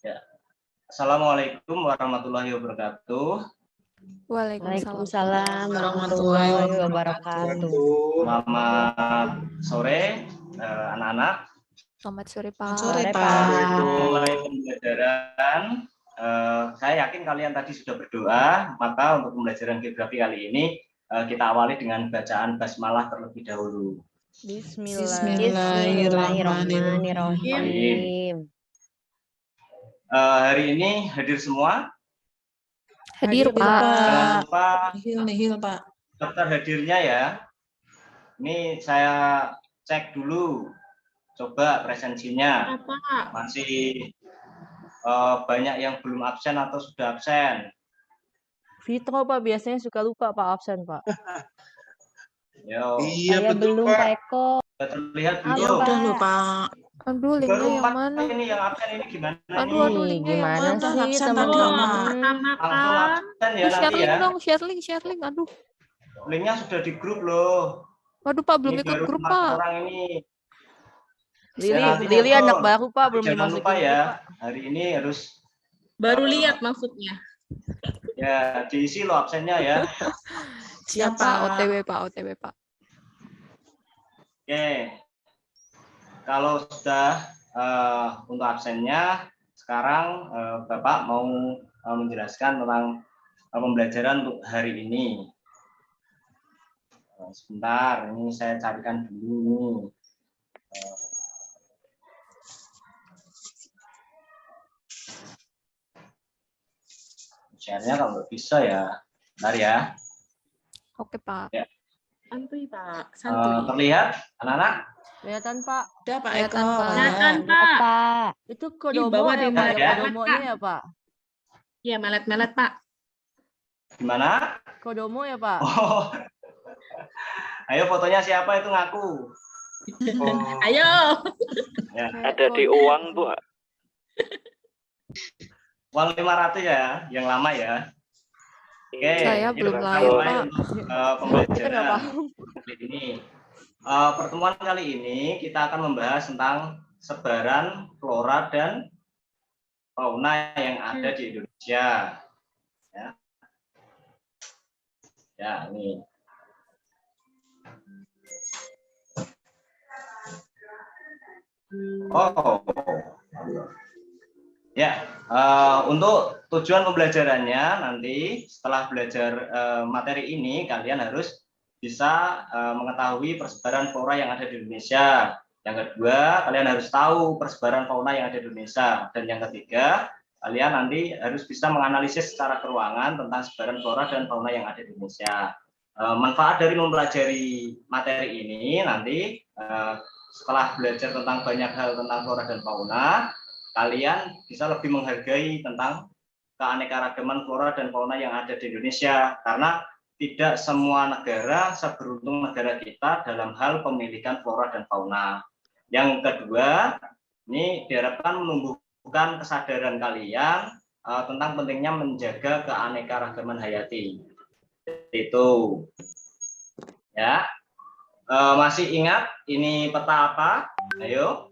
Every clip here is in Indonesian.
Ya. Assalamualaikum warahmatullahi wabarakatuh. Waalaikumsalam warahmatullahi wabarakatuh. Selamat sore anak-anak. Selamat sore Pak. Sore Pak. Mulai pembelajaran. Saya yakin kalian tadi sudah berdoa, maka untuk pembelajaran geografi kali ini kita awali dengan bacaan basmalah terlebih dahulu. Bismillahirrahmanirrahim. Hari ini hadir semua? Hadir Pak. Jangan lupa Nihil Pak. daftar hadirnya ya. Ini saya cek dulu, coba presensinya. Masih banyak yang belum absen atau sudah absen. Fitro Pak, biasanya suka lupa Pak absen Pak. Yo. Saya belum Pak Eko. Terlihat Ayo, belum? Udah lupa Pak. Aduh, linknya yang mana? Ini yang absen ini gimana? Aduh, linknya yang Gimana mana? sih Absen teman-teman? Langsung absen ya Share nanti link ya. dong, share link. Aduh. Linknya sudah di grup loh. Waduh Pak, belum Ini ikut baru grup 4 Pak. orang ini. Lili anak baru Pak, belum Jangan dimasukin lupa grup, ya. Pak. Hari ini harus Baru lihat maksudnya. ya diisi loh absennya ya. Siapa? OTW Pak. Oke. Kalau sudah untuk absennya, sekarang Bapak mau menjelaskan tentang pembelajaran untuk hari ini. Sebentar, ini saya carikan dulu. Share-nya kalau nggak bisa ya, bentar ya. Oke Pak. Ya. Santuy Pak, santuy. Terlihat anak-anak? Kelihatan Pak. Udah Pak Eko. Kelihatan, Pak. Kelihatan Pak. Pak. Itu kodomo bawah ya deh, Pak, Pak, ada ya. kodomonya ya Pak. Iya, melet-melet Pak. Gimana? Kodomo ya Pak. Oh. Ayo fotonya siapa itu ngaku. Ayo. Ya. Ada di uang, Bu. Uang 500 ya, yang lama ya. Oke. Saya ini belum kita lahir, mulai Pak. untuk, Kita nggak pembelajaran paham. kali ini. Pertemuan kali ini kita akan membahas tentang sebaran flora dan fauna yang ada di Indonesia. Ya, ya ini. Oh, ya. Untuk tujuan pembelajarannya nanti setelah belajar materi ini kalian harus bisa mengetahui persebaran flora yang ada di Indonesia. Yang kedua, kalian harus tahu persebaran fauna yang ada di Indonesia. Dan yang ketiga, kalian nanti harus bisa menganalisis secara keruangan tentang sebaran flora dan fauna yang ada di Indonesia. Manfaat dari mempelajari materi ini nanti setelah belajar tentang banyak hal tentang flora dan fauna, kalian bisa lebih menghargai tentang keanekaragaman flora dan fauna yang ada di Indonesia. Karena tidak semua negara seberuntung negara kita dalam hal pemilikan flora dan fauna. Yang kedua, ini diharapkan menumbuhkan kesadaran kalian tentang pentingnya menjaga keanekaragaman hayati. Itu. Ya. Masih ingat ini peta apa? Ayo.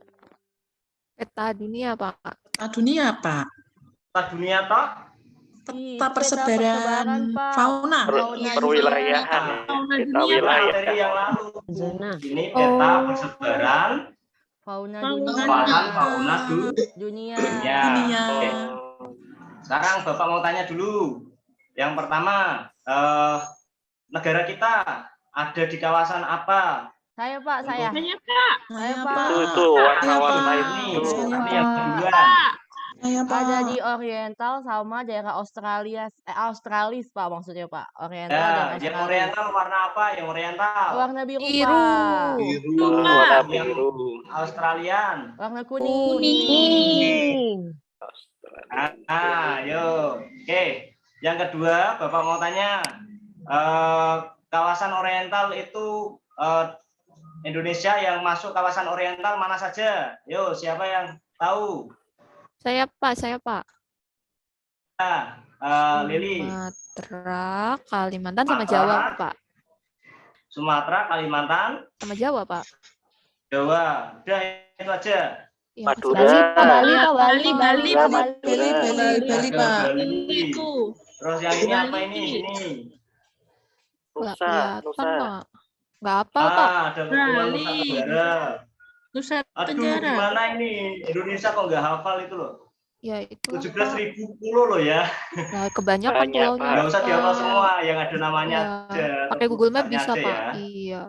Peta dunia Pak. Peta dunia Pak. Peta dunia toh? Peta persebaran Pak. fauna. Perwilayahan. Fauna Kita dunia, wilayah. Materi yang lalu. Zona. Ini peta persebaran Fauna fauna dunia. Dunia. Oke. Sekarang Bapak mau tanya dulu. Yang pertama, negara kita ada di kawasan apa? Saya Pak, saya. Hanya Pak. Saya Saya Pak. Pak. Itu warna-warna Saya, itu. Ini Saya, nanti Pak. yang kedua. Pak. Saya Pak. Ada di Oriental sama daerah Australis Pak maksudnya Pak. Oriental dan Ya, yang Australis. oriental warna apa? Yang oriental. Warna biru Biru. Pak. Warna Yang biru. Australian. Warna kuning. Ayo. Oke. Yang kedua, Bapak mau tanya, kawasan oriental itu Indonesia yang masuk kawasan oriental mana saja? Yo, siapa yang tahu? Saya Pak. Lili. Sumatera, Kalimantan sama Sumatera. Jawa Pak. Sumatera, Kalimantan, Sama Jawa Pak. Jawa. Udah itu aja. Yang Madura. Bali, Pak, Bali, Ah, Pak, Bali, Bali, Madura, Bali. Bali, Bali, Bali, Ada Pak. Bali. Itu. Terus yang ini apa Bali. ini? Ini. nggak Nusa, kelihatan, Nusa. Pak. Nggak hafal, Pak. Ada Kepulauan Nusa Bali. Tenggara. Nusa Aduh, Tenggara. gimana ini? Indonesia kok nggak hafal itu loh. Ya, itulah, Pak. 17.000 pulau loh ya. Nah, kebanyakan Banyak, pulaunya, Pak. Nggak usah dihafal Pak. semua, yang ada namanya Iya. aja. Pakai atau Google Map pusatnya bisa, aja Pak. ya. Iya.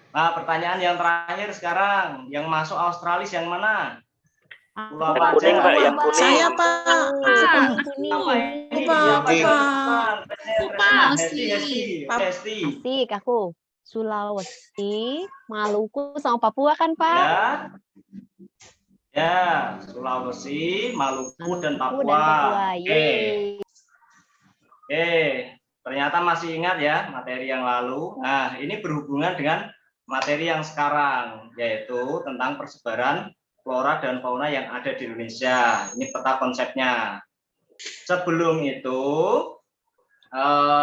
Nah, pertanyaan yang terakhir sekarang, yang masuk Australis yang mana? Pulau Yang apa kuning, aja? Pak, yang kuning. Saya, Pak. Apa ini? Apa, Siapa apa? yang Apa? Hesti. Asik aku. Sulawesi, Maluku, sama Papua kan, Pak? Ya. Ya, Sulawesi, Maluku, dan Maluku Papua. dan Papua. Oke. Yeay. Ternyata masih ingat ya materi yang lalu. Nah, ini berhubungan dengan materi yang sekarang, yaitu tentang persebaran flora dan fauna yang ada di Indonesia. Ini peta konsepnya. Sebelum itu,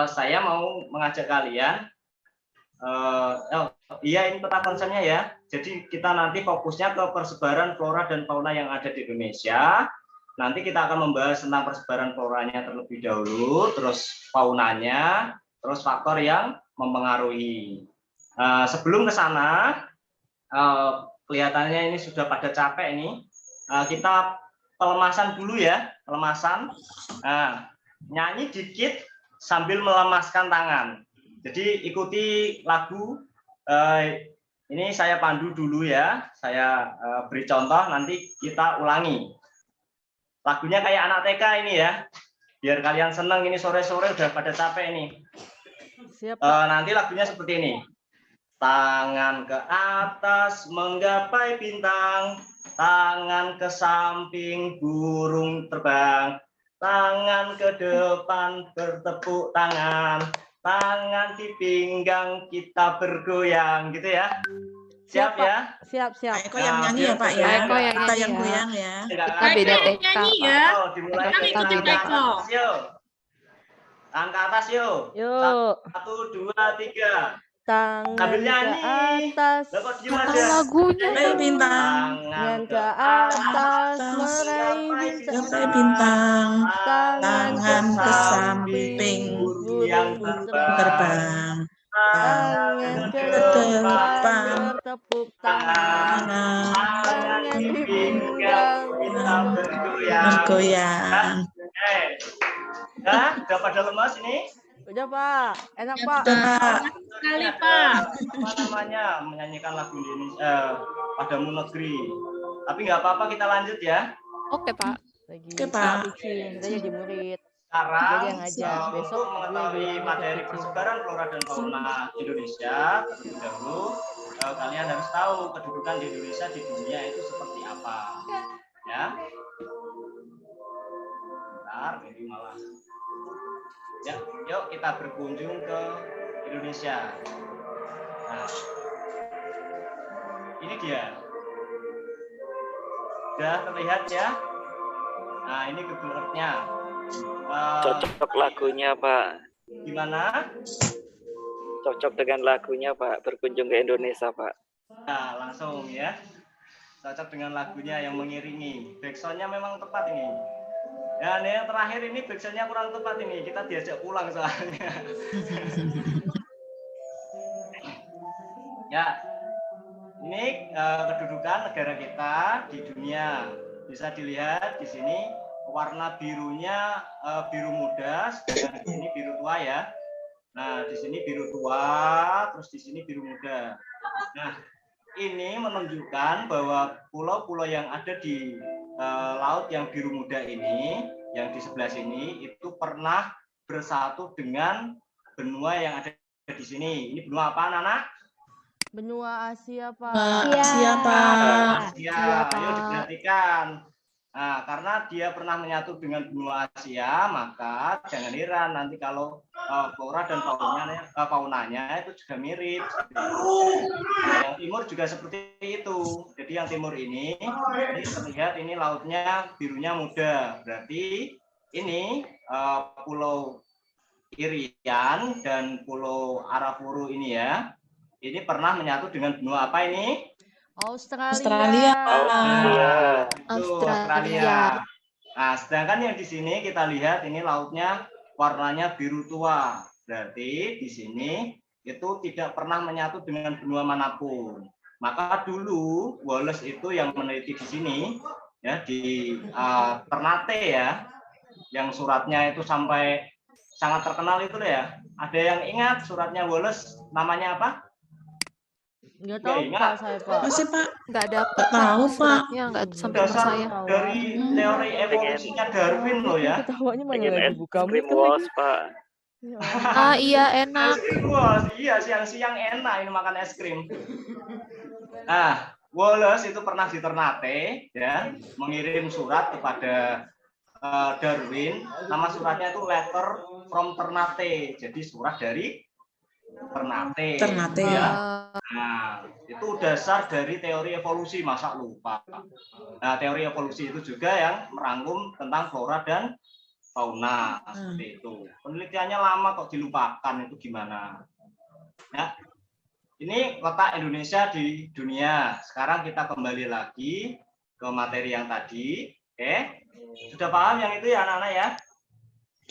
saya mau mengajak kalian, ini peta konsepnya ya. Jadi kita nanti fokusnya ke persebaran flora dan fauna yang ada di Indonesia. Nanti kita akan membahas tentang persebaran floranya terlebih dahulu, terus faunanya, terus faktor yang mempengaruhi. Sebelum ke sana, kelihatannya ini sudah pada capek ini. Kita pelemasan dulu ya, pelemasan. Nyanyi dikit sambil melemaskan tangan. Jadi ikuti lagu. Ini saya pandu dulu ya, saya beri contoh, nanti kita ulangi. Lagunya kayak anak TK ini ya, biar kalian seneng. Ini sore-sore udah pada capek ini. Siap, Nanti lagunya seperti ini. Tangan ke atas menggapai bintang, tangan ke samping burung terbang, tangan ke depan bertepuk tangan, tangan di pinggang kita bergoyang, gitu ya. Siap ya? Siap. Pak Eko yang nyanyi ya, Pak ya. Pak Eko yang Kita nyanyi yang ya. goyang ya. Kita beda TK, Nyanyi Pak. ya. Dimulai Kita ngikutin tangan ke Eko. atas, yuk. Tangan ke atas yuk. Yuk. 1, 2, 3. Tangan Sambil ke nyanyi. atas. Lah kok diem Tahu aja? lagunya, Gapai Pak. bintang, Tangan ke atas, meraih gapai bintang, tangan ke samping, burung yang terbang, tangan ke depan, bertepuk tangan, tangan di pinggang, kita bergoyang. bergoyang. Udah pada lemas ini? Udah, Pak. Enak, Pak. Udah, Pak. Sekali, Pak. Apa namanya? Menyanyikan lagu Indonesia padamu negeri. Tapi nggak apa-apa, kita lanjut ya. Oke, Pak. Lagi Oke, Pak. teaching, kita jadi murid. Sekarang Jadi yang ngajar. Besok untuk mengetahui gue yang materi teaching. persebaran flora dan fauna Indonesia, terlebih dahulu kalian harus tahu kedudukan di Indonesia di dunia itu seperti apa. Ya. Bentar, ini malah. Ya, yuk kita berkunjung ke Indonesia. Nah, ini dia. Sudah terlihat ya? Nah, ini Google Earth-nya. Cocok lagunya, Pak. Gimana? Cocok dengan lagunya, Pak. Berkunjung ke Indonesia, Pak. Nah, langsung ya. Cocok dengan lagunya yang mengiringi. Backsound-nya memang tepat ini. Dan yang terakhir ini backsound-nya kurang tepat ini. Kita diajak pulang soalnya. Ya, ini kedudukan negara kita di dunia. Bisa dilihat di sini warna birunya biru muda, sedangkan di sini biru tua ya. Nah, di sini biru tua, terus di sini biru muda. Nah, ini menunjukkan bahwa pulau-pulau yang ada di laut yang biru muda ini, yang di sebelah sini, itu pernah bersatu dengan benua yang ada di sini. Ini benua apa, anak-anak? Benua Asia, Pak. Siapa? Asia. Ayo diperhatikan. Nah, karena dia pernah menyatu dengan benua Asia, maka jangan heran nanti kalau flora dan faunanya itu juga mirip. Yang timur juga seperti itu. Jadi yang timur ini terlihat ini lautnya birunya muda. Berarti ini Pulau Irian dan Pulau Arafuru ini ya. Ini pernah menyatu dengan benua apa ini? Australia, Pak. Nah, itu Australia. Nah, sedangkan yang di sini kita lihat ini lautnya warnanya biru tua. Berarti di sini itu tidak pernah menyatu dengan benua manapun. Maka dulu Wallace itu yang meneliti di sini ya di Ternate ya, yang suratnya itu sampai sangat terkenal itu ya. Ada yang ingat suratnya Wallace namanya apa? Nggak Nggak tahu ingat. Pak saya Pak. Apa sih, Pak? Nggak dapet Nggak tahu, Pak. suratnya, nggak sampai ke Dasar saya. dari teori evolusinya Darwin loh ya. Ketawanya mana Pengen lagi es buka krim mic lagi. was, Pak. Ya Allah. Ah iya enak. Es krim bos, iya siang-siang enak ini makan es krim. Nah, Wallace itu pernah di Ternate ya, mengirim surat kepada Darwin. Nama suratnya itu Letter from Ternate. Jadi surat dari Ternate. Ternate. Ya. Eh, Nah, itu dasar dari teori evolusi, masa lupa. Nah, teori evolusi itu juga yang merangkum tentang flora dan fauna seperti itu. Penelitiannya lama kok dilupakan, itu gimana? Ya. Ini letak Indonesia di dunia. Sekarang kita kembali lagi ke materi yang tadi. Oke. Sudah paham yang itu ya anak-anak ya?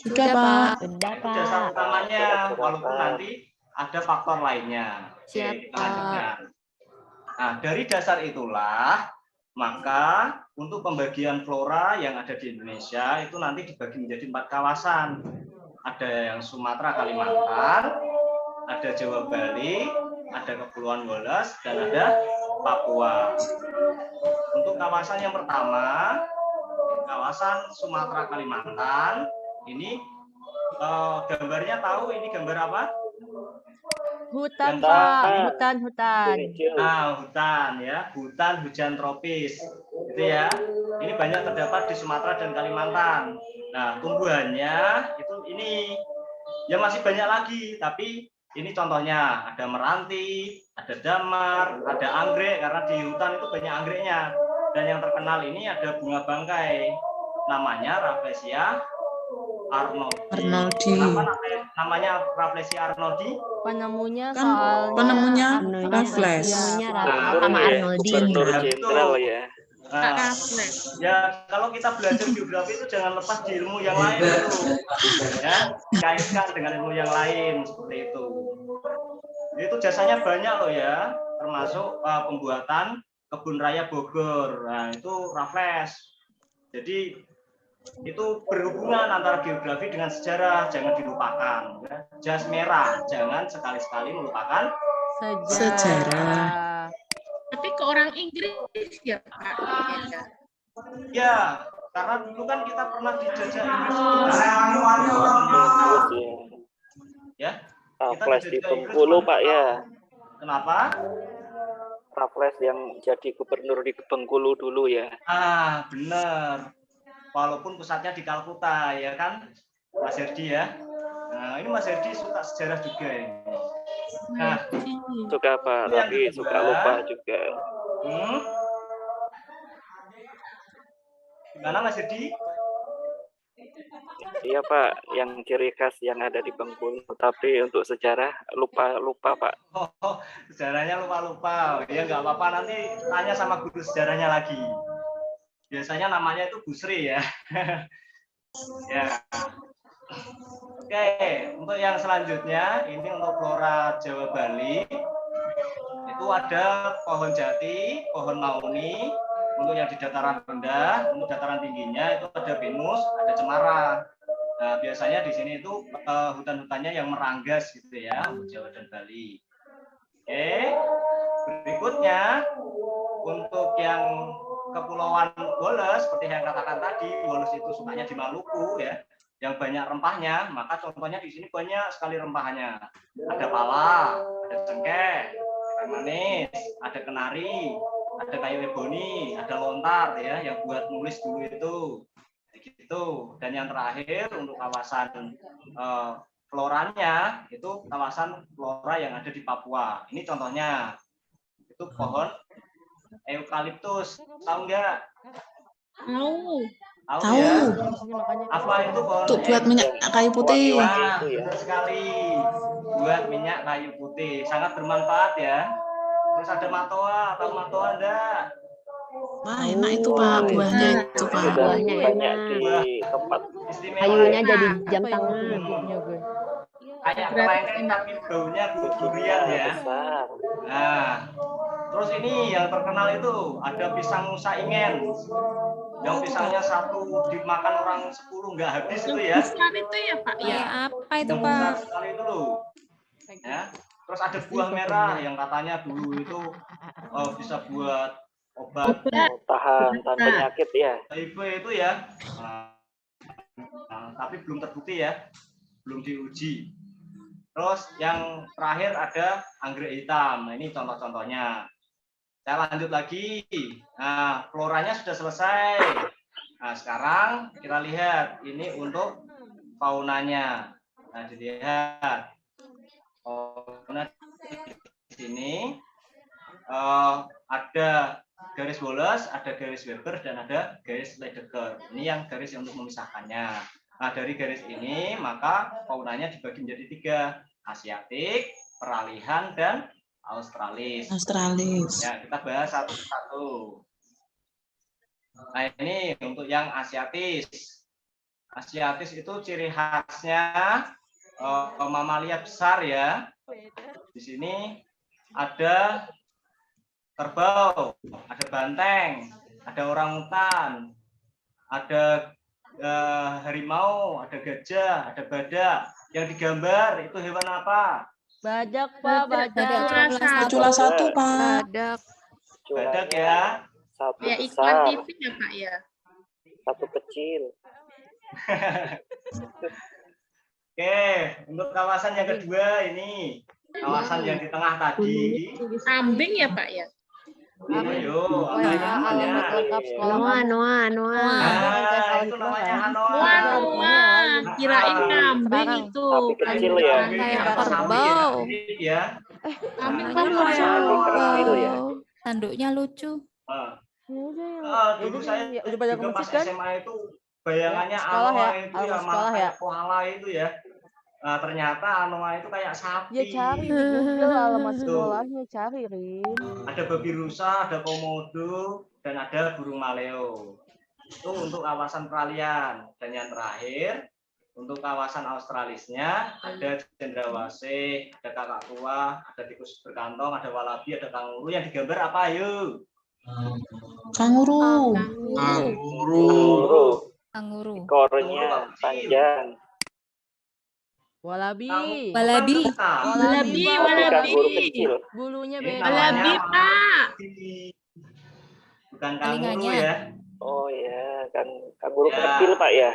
Sudah, Sudah, Pak. Sudah Itu dasar Pak. utamanya, walaupun nanti ada faktor lainnya. Oke, Siap, kita lanjutkan. Nah, dari dasar itulah, maka untuk pembagian flora yang ada di Indonesia itu nanti dibagi menjadi 4 kawasan. Ada yang Sumatera, Kalimantan, ada Jawa, Bali, ada Kepulauan Wallace, dan ada Papua. Untuk kawasan yang pertama, kawasan Sumatera, Kalimantan, ini gambarnya tahu ini gambar apa? Hutan Yang Pak, tadi. hutan. Nah, hutan ya, hutan hujan tropis. Gitu ya. Ini banyak terdapat di Sumatera dan Kalimantan. Nah, tumbuhannya itu ini ya masih banyak lagi, tapi ini contohnya ada meranti, ada damar, ada anggrek karena di hutan itu banyak anggreknya. Dan yang terkenal ini ada bunga bangkai. Namanya Rafflesia arnoldi. Kenapa namanya Rafflesia arnoldi? Penemunya Kan soalnya penemunya Rafflesia. Raffles. Sama Arnoldi. Gubernur Nah, Jenderal ya. Nah, ya kalau kita belajar geografi itu jangan lepas di ilmu yang lain dulu, ya kaitkan dengan ilmu yang lain seperti itu. Itu jasanya banyak loh ya, termasuk pembuatan kebun raya Bogor. Nah itu Raffles. Jadi itu berhubungan antara geografi dengan sejarah, jangan dilupakan. Ya. Jas merah, jangan sekali-sekali melupakan Sejarah. Tapi ke orang Inggris ya Pak. Ya, karena dulu kan kita pernah dijajah Inggris. Ya, Raffles di Bengkulu Pak ya. Kenapa? Raffles yang jadi gubernur di Bengkulu dulu ya. Ah, benar. Walaupun pusatnya di Kalkuta, ya kan, Mas Herdi ya. Nah, ini Mas Herdi suka sejarah juga ini. Nah, Suka Pak, tapi suka lupa juga. Gimana Mas Herdi? Iya Pak, yang ciri khas yang ada di Bengkulu. Tapi untuk sejarah lupa Pak. Oh, sejarahnya lupa-lupa. Ya nggak apa-apa, nanti tanya sama guru sejarahnya lagi. Biasanya namanya itu Busri ya. Ya. Oke, untuk yang selanjutnya ini untuk flora Jawa Bali. Itu ada pohon jati, pohon mauni. Untuk yang di dataran rendah, untuk dataran tingginya itu ada pinus, ada cemara. Nah, biasanya di sini itu hutan-hutannya yang meranggas gitu ya, untuk Jawa dan Bali. Oke. Berikutnya untuk yang Kepulauan Wallace, seperti yang katakan tadi, Wallace itu sukanya di Maluku ya, yang banyak rempahnya. Maka contohnya di sini banyak sekali rempahnya. Ada pala, ada cengkeh, ada manis, ada kenari, ada kayu eboni, ada lontar ya, yang buat nulis dulu itu, gitu. Dan yang terakhir untuk kawasan floranya itu kawasan flora yang ada di Papua. Ini contohnya, itu pohon eukaliptus, tahu nggak? Tahu. Tahu. Ya? Apa itu pohon? Untuk buat minyak kayu putih. Nah, benar sekali. Buat minyak kayu putih, sangat bermanfaat ya. Terus ada matoa, tahu matoa enggak? Wah, enak itu Pak, buahnya itu Pak. Sudah Buahnya banyak enak. di tempat Istimewa Kayunya ya. jadi jam tangan. Gue. Kayak Berarti kelengkeng enak. tapi baunya durian ya. besar. Nah, terus ini yang terkenal itu ada pisang saingen. Yang pisangnya satu dimakan orang 10 nggak habis itu Yang ya. besar itu ya Pak ya. Kayak apa itu, Yang besar Pak? sekali itu loh. Ya. Terus ada buah merah yang katanya dulu itu bisa buat obat Tahan penyakit ya. HIV itu ya. Tapi belum terbukti ya, belum diuji. Terus yang terakhir ada anggrek hitam. Nah, ini contoh-contohnya. Saya lanjut lagi. Nah, floranya sudah selesai. Nah, sekarang kita lihat ini untuk faunanya. Nah, dilihat. Fauna di sini ada garis Wallace, ada garis Weber, dan ada garis Lydekker. Ini yang garis yang untuk memisahkannya. Nah, dari garis ini maka faunanya dibagi menjadi 3, Asiatik, Peralihan, dan Australis. Ya, kita bahas satu-satu. Nah, ini untuk yang Asiatis. Asiatis itu ciri khasnya mamalia besar ya. Di sini ada kerbau, ada banteng, ada orangutan, ada harimau, ada gajah, ada badak. Yang digambar itu hewan apa? Bajak Pak, bajak. Kecula 1 Pak. Badak. Badak ya. Satu Ya iklan besar, TV ya Pak ya. satu kecil. Oke, untuk kawasan yang kedua ini kawasan yang di tengah tadi. Kambing ya Pak ya. Ayo, apa Wah, namanya? alamat lengkap sekolah. Noa. Nah, itu namanya Hanoa. Wah, kirain kambing Sekarang. itu. Sapi kecil ya. Kayak Atau sapi kerbau. ya. Kambing Nah, kan itu lucu. namanya Kecil ya. Tanduknya lucu. Ini udah yang Dulu jadi saya ya, udah pada juga pas kemusik kan? SMA itu bayangannya Sekolah ya, Anoa itu ya alamat malah sekolah ya. kayak koala itu ya. Nah, ternyata Anoa itu kayak sapi. Ya cari di Google alamat Tuh. sekolahnya, cari Rin. Ada babi rusa, ada komodo, dan ada burung maleo. Itu untuk kawasan peralihan. Dan yang terakhir, untuk kawasan australisnya, ada cendrawasih, ada kakak tua, ada tikus berkantong, ada walabi, ada kanguru. Yang digambar apa, ayo? Kanguru. Kanguru. Ekornya panjang. Walabi. Walabi. Walabi, Pak. walabi. Kanguru kecil. Bulunya Ini beda. Walabi namanya Pak. bukan kanguru Telinganya. ya. Oh ya, kan kanguru Ya. kecil Pak ya.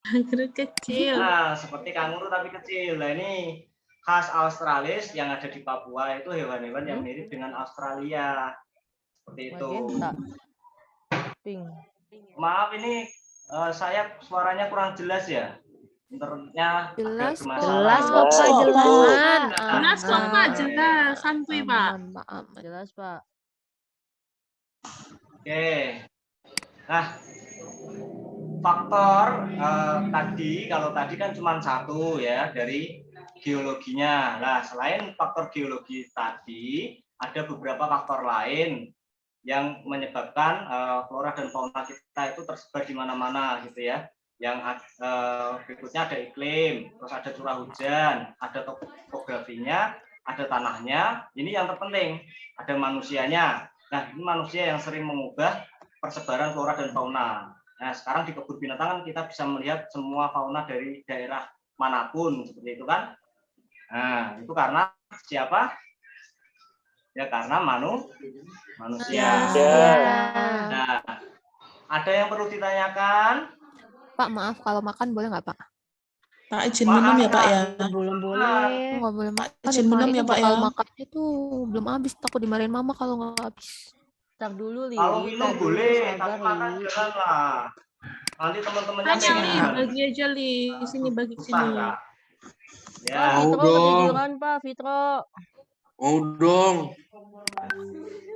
Kanguru kecil. Nah, seperti kanguru tapi kecil. Nah, ini khas Australis yang ada di Papua itu hewan-hewan yang mirip dengan Australia. Seperti itu. Magenta. Pink. Maaf ini saya suaranya kurang jelas ya. Internetnya Jelas agak kok. Jelas bermasalah. kok Pak, Oh, jelas. Jelas kok Pak, jelas. Santuy Pak. Maaf. Jelas Pak. Oke. Nah, faktor tadi kalau tadi kan cuma satu ya dari geologinya. Nah, selain faktor geologi tadi, ada beberapa faktor lain yang menyebabkan flora dan fauna kita itu tersebar di mana-mana gitu ya. Yang berikutnya ada iklim, terus ada curah hujan, ada topografinya, ada tanahnya. Ini yang terpenting, ada manusianya. Nah, ini manusia yang sering mengubah persebaran flora dan fauna. Nah, sekarang di kebun binatang kita bisa melihat semua fauna dari daerah manapun seperti itu kan. Nah, itu karena siapa? Ya karena manusia. Nah, ada yang perlu ditanyakan? Pak, maaf kalau makan boleh nggak Pak? Pak izin minum ya Pak ya. Belum boleh. Nggak boleh makan. Izin minum ya Pak ya. Makannya tuh belum habis. Takut dimarahin mama kalau nggak habis. Tar dulu Li. Kalau minum tar dulu, boleh, sabar, tapi makan Li. jangan lah. Nanti teman-temannya Tanya Li, pengen. bagi aja Li. Sini bagi Susah, sini. Kak. Pak, Ya, Fitro dong. ketiduran Pak, Fitro. Mau dong.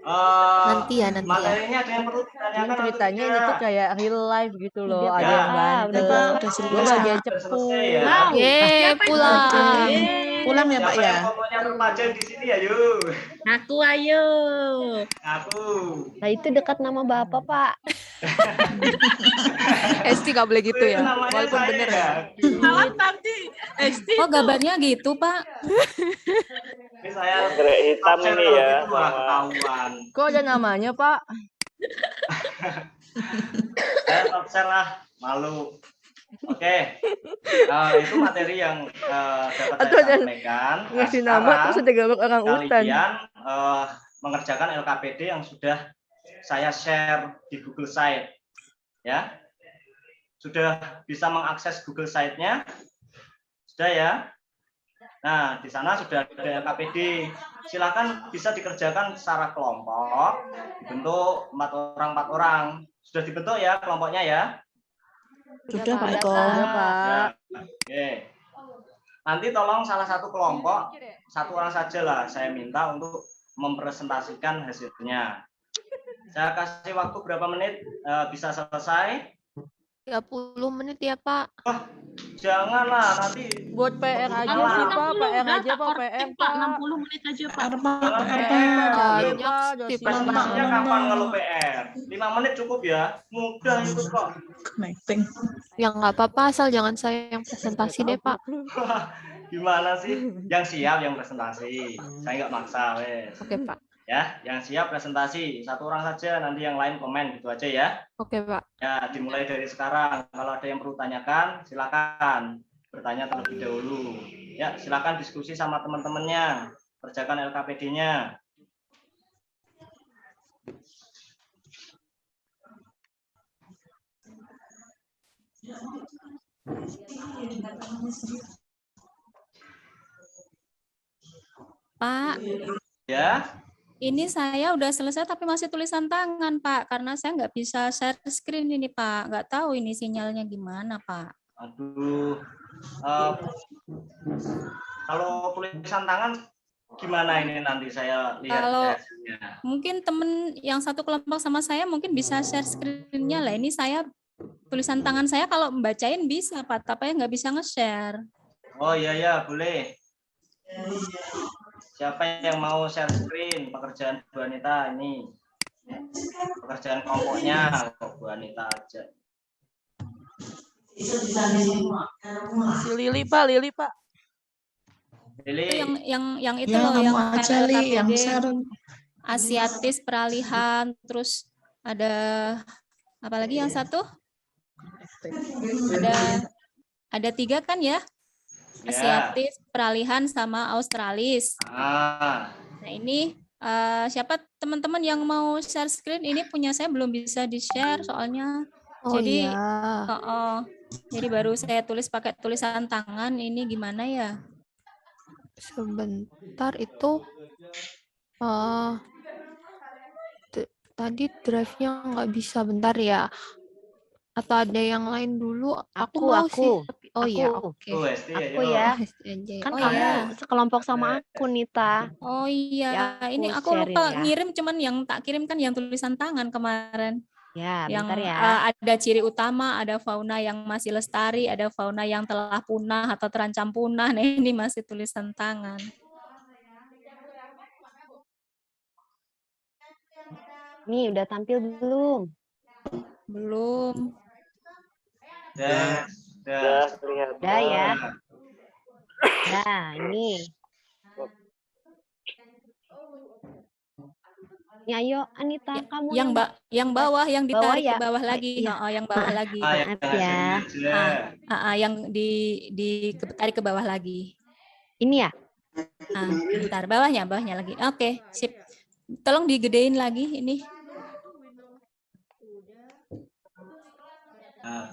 Nanti ya. materinya ada yang perlu Ini ditanyakan atau ceritanya ini tidak? tuh kayak real life gitu loh. Udah, Ada Pak. yang Udah bantu. Pak, udah Gue selesai. bagian Sudah cepu. selesai ya. Wow. Yeay, Siapa yang pulang. bantu? pulang ya Pak Siapa ya. yang fotonya terpajang di sini ya, yuk. Aku ayo. Aku. Nah, itu dekat nama Bapak, Pak. Esti nggak boleh gitu Itu ya, namanya walaupun saya bener. ya. Awas nanti. Esti Oh, gambarnya gitu, Pak. Ini saya Anggrek hitam absen ini kalau ya. gitu, wah, ketahuan. Kok ada namanya, Pak? Saya absen lah, malu. Oke, itu materi yang dapat Atau saya ada sampaikan. Nah, ngasih nama sekarang terus ada gambar orang utan. kalian mengerjakan LKPD yang sudah saya share di Google Site, ya. Sudah bisa mengakses Google Site-nya, sudah ya. Nah, di sana sudah ada LKPD. Silakan bisa dikerjakan secara kelompok, dibentuk 4 orang. Sudah dibentuk ya kelompoknya ya. Sudah Pak Eko. Ada, Pak. Ya, oke. Nanti tolong salah satu kelompok, 1 orang saja lah saya minta untuk mempresentasikan hasilnya. Saya kasih waktu berapa menit bisa selesai? 30 menit ya Pak. Janganlah nanti Buat PR aja Malah. sih, Pak. PR udah aja, tak Pak. korting, PR, Pak. Pak. 60 menit aja, Pak. PR Pak, PR PR, Pak. Banyak Pak. sih, Pak. Presentasinya kapan kalau PR? 5 menit cukup ya? Mudah itu kok. Connecting. Ya nggak apa-apa, asal jangan saya yang presentasi deh Pak. Gimana sih? Yang siap yang presentasi. Saya nggak maksa, wes. Oke Pak. Ya, yang siap presentasi 1 orang saja, nanti yang lain komen gitu aja ya. Oke Pak. Ya, dimulai dari sekarang. Kalau ada yang perlu tanyakan, silakan bertanya terlebih dahulu. Ya, silakan diskusi sama teman-temannya. Kerjakan LKPD-nya. Pak, Ya, ini saya udah selesai tapi masih tulisan tangan, Pak. Karena saya nggak bisa share screen ini, Pak. Nggak tahu ini sinyalnya gimana, Pak. aduh. Kalau tulisan tangan gimana ini nanti saya lihat Kalau- hasilnya. Mungkin temen yang satu kelompok sama saya mungkin bisa share screen-nya lah. Ini saya tulisan tangan saya kalau membacain bisa, Pak. Tapi nggak bisa nge-share. Oh iya ya, boleh. Siapa yang mau share screen pekerjaan Bu Anita ini? Pekerjaan kelompoknya kok Bu Anita aja. Si Lili, Pak. Lili, Pak. Lili, Itu yang itu Ya, loh, kamu yang aja Li, yang LKPD, share. Asiatis peralihan, terus ada apa lagi yang satu? Ada 3 kan ya? ya. Asiatis, peralihan, sama Australis. Ah, Nah ini siapa teman-teman yang mau share screen? Ini punya saya belum bisa di-share soalnya. Oh Jadi, iya. Jadi baru saya tulis pakai tulisan tangan. Ini gimana ya? Sebentar itu tadi drive-nya nggak bisa, bentar ya. Atau ada yang lain dulu? Aku mau sih. Tapi, oh iya, oke. tuh Esti Aku ayo. ya. Esti aja ya. Kan Oh, kamu ya. sekelompok sama aku, Nita. Oh iya, Ya, ini aku aku sharing lupa ya. ngirim, cuman yang tak kirim kan yang tulisan tangan kemarin. Ya, Yang bentar ya. ada ciri utama, ada fauna yang masih lestari, ada fauna yang telah punah atau terancam punah. Nah, ini masih tulisan tangan. Nih, udah tampil belum? Belum. Ya, Sudah terlihat. Udah ya. Nah, ini. Ya, ayo Anita, kamu Yang bawah, yang Bawah ditarik ya? ke bawah lagi. Iya. Yang bawah lagi. Ah, yang Maaf ya. hasilnya aja. Yang ditarik ke bawah lagi. ini ya? Bentar, bawahnya lagi. Oke, sip. Tolong digedein lagi ini. Nah,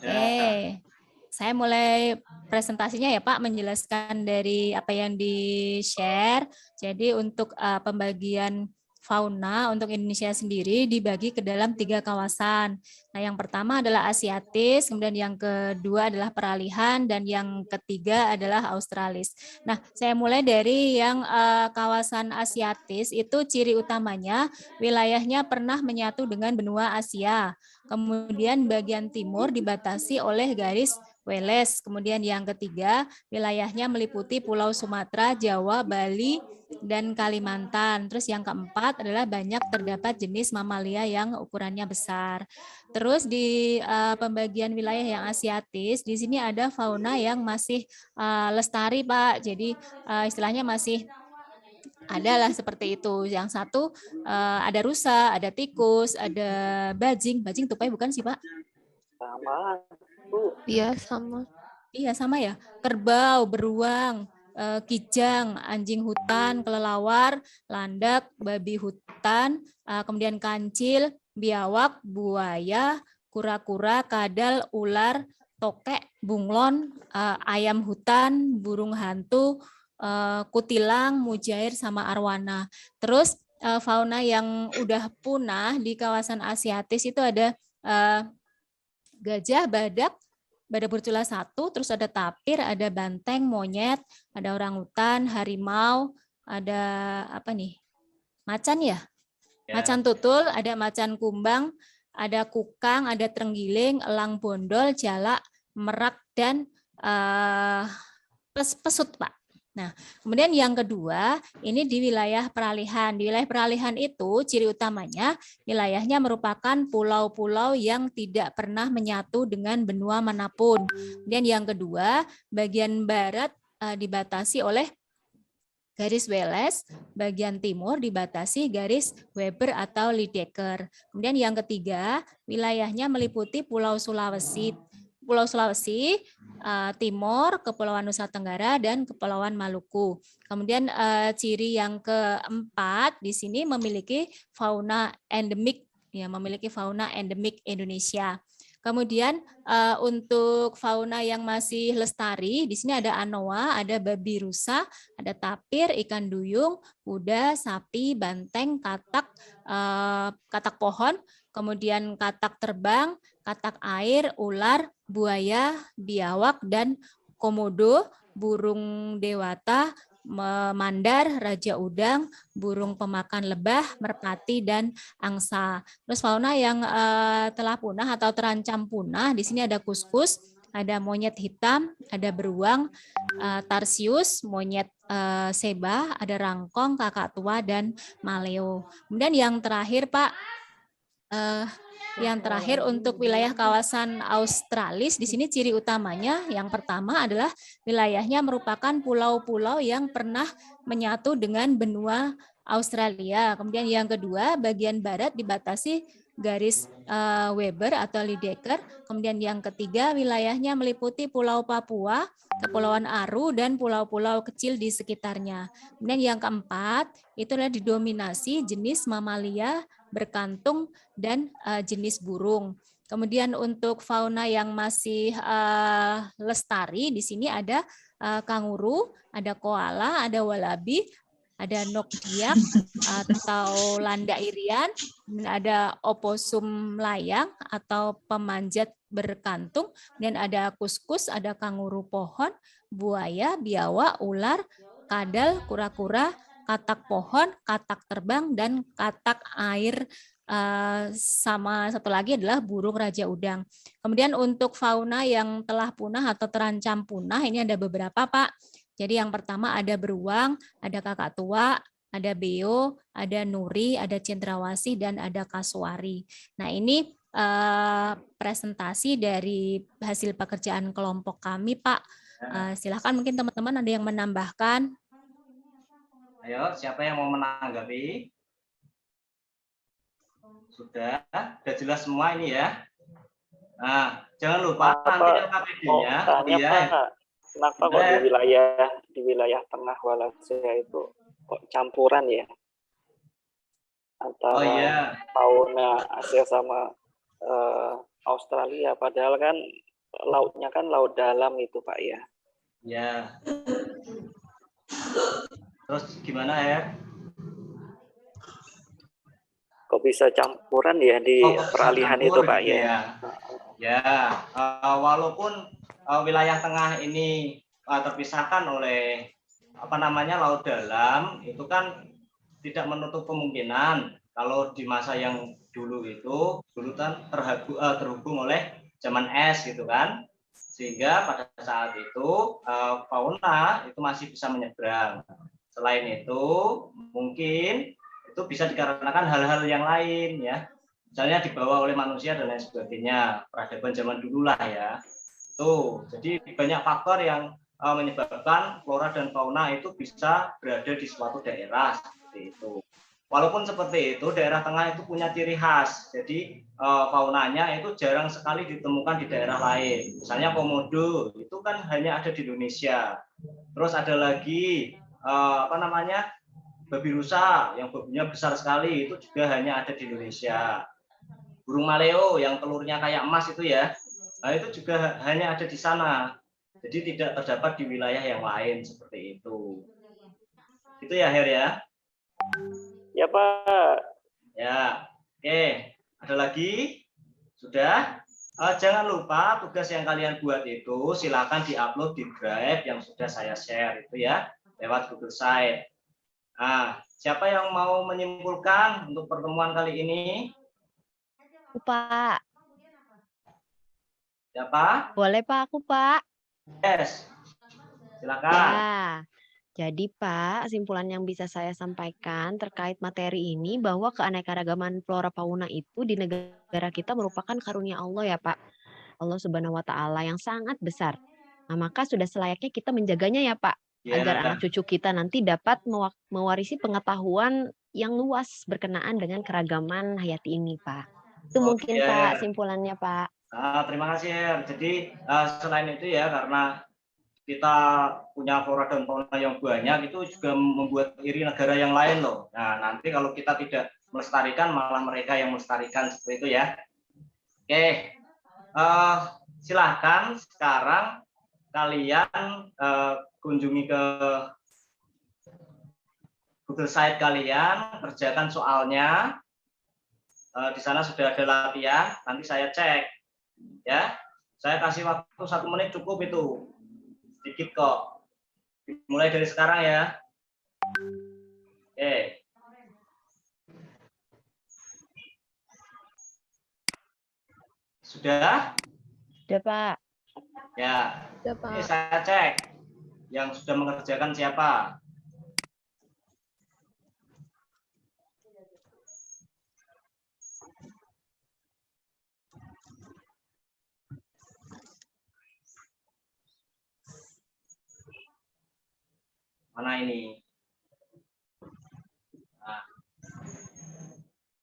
Saya mulai presentasinya ya Pak, menjelaskan dari apa yang di-share. Jadi untuk pembagian fauna untuk Indonesia sendiri dibagi ke dalam 3 kawasan. Nah, yang pertama adalah Asiatis, kemudian yang kedua adalah peralihan, dan yang ketiga adalah Australis. Nah, saya mulai dari yang kawasan Asiatis, itu ciri utamanya wilayahnya pernah menyatu dengan benua Asia. Kemudian bagian timur dibatasi oleh garis Weles. Kemudian yang ketiga, wilayahnya meliputi Pulau Sumatera, Jawa, Bali, dan Kalimantan. Terus yang keempat adalah banyak terdapat jenis mamalia yang ukurannya besar. Terus di pembagian wilayah yang asiatis, di sini ada fauna yang masih lestari, Pak. Jadi istilahnya masih adalah seperti itu. Yang satu ada rusa, ada tikus, ada bajing. Bajing tupai bukan sih, Pak? Sama. Iya, sama. Iya, sama ya. Kerbau, beruang, kijang, anjing hutan, kelelawar, landak, babi hutan, kemudian kancil, biawak, buaya, kura-kura, kadal, ular, tokek, bunglon, ayam hutan, burung hantu, kutilang, mujair, sama arwana. Terus fauna yang udah punah di kawasan asiatis itu ada gajah, badak bercula 1, terus ada tapir, ada banteng, monyet, ada orangutan, harimau, ada apa nih? Macan ya? Macan tutul, ada macan kumbang, ada kukang, ada terenggiling, elang bondol, jalak, merak, dan pesut, Pak. Nah, kemudian yang kedua, ini di wilayah peralihan. Di wilayah peralihan itu, ciri utamanya, wilayahnya merupakan pulau-pulau yang tidak pernah menyatu dengan benua manapun. Kemudian yang kedua, bagian barat dibatasi oleh garis Wallace, bagian timur dibatasi garis Weber atau Lydekker. Kemudian yang ketiga, wilayahnya meliputi Pulau Sulawesi, Timor, Kepulauan Nusa Tenggara, dan Kepulauan Maluku. Kemudian ciri yang keempat di sini memiliki fauna endemik, ya, memiliki fauna endemik Indonesia. Kemudian untuk fauna yang masih lestari, di sini ada anoa, ada babi rusa, ada tapir, ikan duyung, kuda, sapi, banteng, katak pohon, kemudian katak terbang, katak air, ular, buaya, biawak, dan komodo, burung dewata, mandar, raja udang, burung pemakan lebah, merpati, dan angsa. Terus fauna yang telah punah atau terancam punah, di sini ada kuskus, ada monyet hitam, ada beruang, tarsius, monyet seba, ada rangkong, kakak tua, dan maleo. Kemudian yang terakhir, Pak, untuk wilayah kawasan Australis, di sini ciri utamanya yang pertama adalah wilayahnya merupakan pulau-pulau yang pernah menyatu dengan benua Australia. Kemudian yang kedua, bagian barat dibatasi garis Weber atau Lydekker. Kemudian yang ketiga, wilayahnya meliputi Pulau Papua, Kepulauan Aru, dan pulau-pulau kecil di sekitarnya. Kemudian yang keempat, itu adalah didominasi jenis mamalia, berkantung, dan jenis burung. Kemudian untuk fauna yang masih lestari, di sini ada kanguru, ada koala, ada walabi, ada nokdiak atau landa irian, dan ada oposum layang atau pemanjat berkantung, dan ada kuskus, ada kanguru pohon, buaya, biawak, ular, kadal, kura-kura, katak pohon, katak terbang, dan katak air, sama satu lagi adalah burung raja udang. Kemudian untuk fauna yang telah punah atau terancam punah, ini ada beberapa, Pak. Jadi yang pertama ada beruang, ada kakak tua, ada beo, ada nuri, ada cendrawasih, dan ada kasuari. Nah, ini presentasi dari hasil pekerjaan kelompok kami, Pak. Silakan mungkin teman-teman ada yang menambahkan. Ayo, siapa yang mau menanggapi? Sudah jelas semua ini ya. Nah, jangan lupa nanti KPD-nya. Kenapa kok di wilayah tengah Wallacea itu kok campuran ya antara fauna Asia sama Australia, padahal kan lautnya kan laut dalam itu, Pak ya. Ya. Terus gimana ya? Kok bisa campuran ya di peralihan itu, Pak ya? Ya, walaupun wilayah tengah ini terpisahkan oleh laut dalam, itu kan tidak menutup kemungkinan kalau di masa yang dulu kan terhubung oleh zaman es gitu kan. sehingga pada saat itu fauna itu masih bisa menyeberang. Selain itu mungkin itu bisa dikarenakan hal-hal yang lain ya, misalnya dibawa oleh manusia dan lain sebagainya, peradaban zaman dulu lah ya. Tuh, jadi banyak faktor yang menyebabkan flora dan fauna itu bisa berada di suatu daerah seperti itu. Walaupun seperti itu, daerah tengah itu punya ciri khas. Jadi faunanya itu jarang sekali ditemukan di daerah lain. Misalnya komodo itu kan hanya ada di Indonesia. Terus ada lagi babi rusa yang babinya besar sekali, itu juga hanya ada di Indonesia. Burung maleo yang telurnya kayak emas itu ya, nah itu juga hanya ada di sana. Jadi tidak terdapat di wilayah yang lain seperti itu. Itu ya Her ya. Ya Pak. Ya, oke. Ada lagi? Sudah? Jangan lupa tugas yang kalian buat itu silakan diupload di Drive yang sudah saya share itu ya, lewat Google Site. Nah, siapa yang mau menyimpulkan untuk pertemuan kali ini? Pak. Siapa? Boleh Pak, aku Pak. Yes. Silakan. Ya. Jadi Pak, kesimpulan yang bisa saya sampaikan terkait materi ini bahwa keanekaragaman flora fauna itu di negara kita merupakan karunia Allah ya Pak. Allah Subhanahu wa taala yang sangat besar. Nah, maka sudah selayaknya kita menjaganya ya Pak, agar anak cucu kita nanti dapat mewarisi pengetahuan yang luas berkenaan dengan keragaman hayati ini Pak. Itu mungkin Pak simpulannya Pak. Terima kasih Her. Jadi selain itu ya, karena kita punya flora dan fauna yang banyak, itu juga membuat iri negara yang lain loh. Nah, nanti kalau kita tidak melestarikan, malah mereka yang melestarikan seperti itu ya. Oke, silahkan sekarang kalian kunjungi ke Google Site kalian, kerjakan soalnya. Di sana sudah ada latihan, nanti saya cek. Ya, saya kasih waktu 1 menit cukup itu. Sedikit kok. Mulai dari sekarang ya. Oke. Sudah? Sudah Pak. Ya. Sudah Pak. Oke, saya cek. Yang sudah mengerjakan siapa? Mana ini? Nah.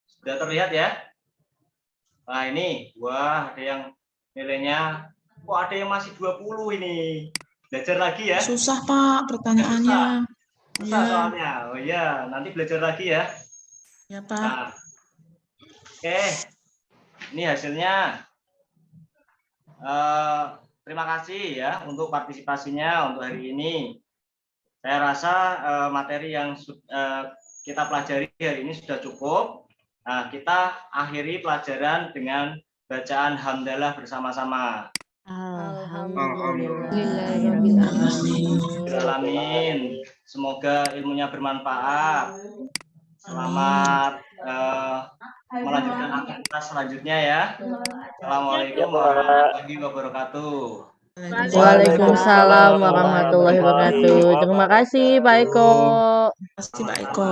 Sudah terlihat ya? Nah ini, wah ada yang nilainya, kok ada yang masih 20 ini. Belajar lagi ya? Susah Pak pertanyaannya. Susah soalnya. Oh iya, nanti belajar lagi ya. Ya Pak. Nah. Oke, ini hasilnya. Terima kasih ya untuk partisipasinya untuk hari ini. Saya rasa materi yang kita pelajari hari ini sudah cukup. Nah, kita akhiri pelajaran dengan bacaan hamdalah bersama-sama. Alhamdulillahirrahmanirrahim. Semoga ilmunya bermanfaat. Selamat melanjutkan aktivitas selanjutnya ya. Assalamualaikum warahmatullahi wabarakatuh. Waalaikumsalam warahmatullahi wabarakatuh. Terima kasih Pak Eko. Terima kasih Pak Eko.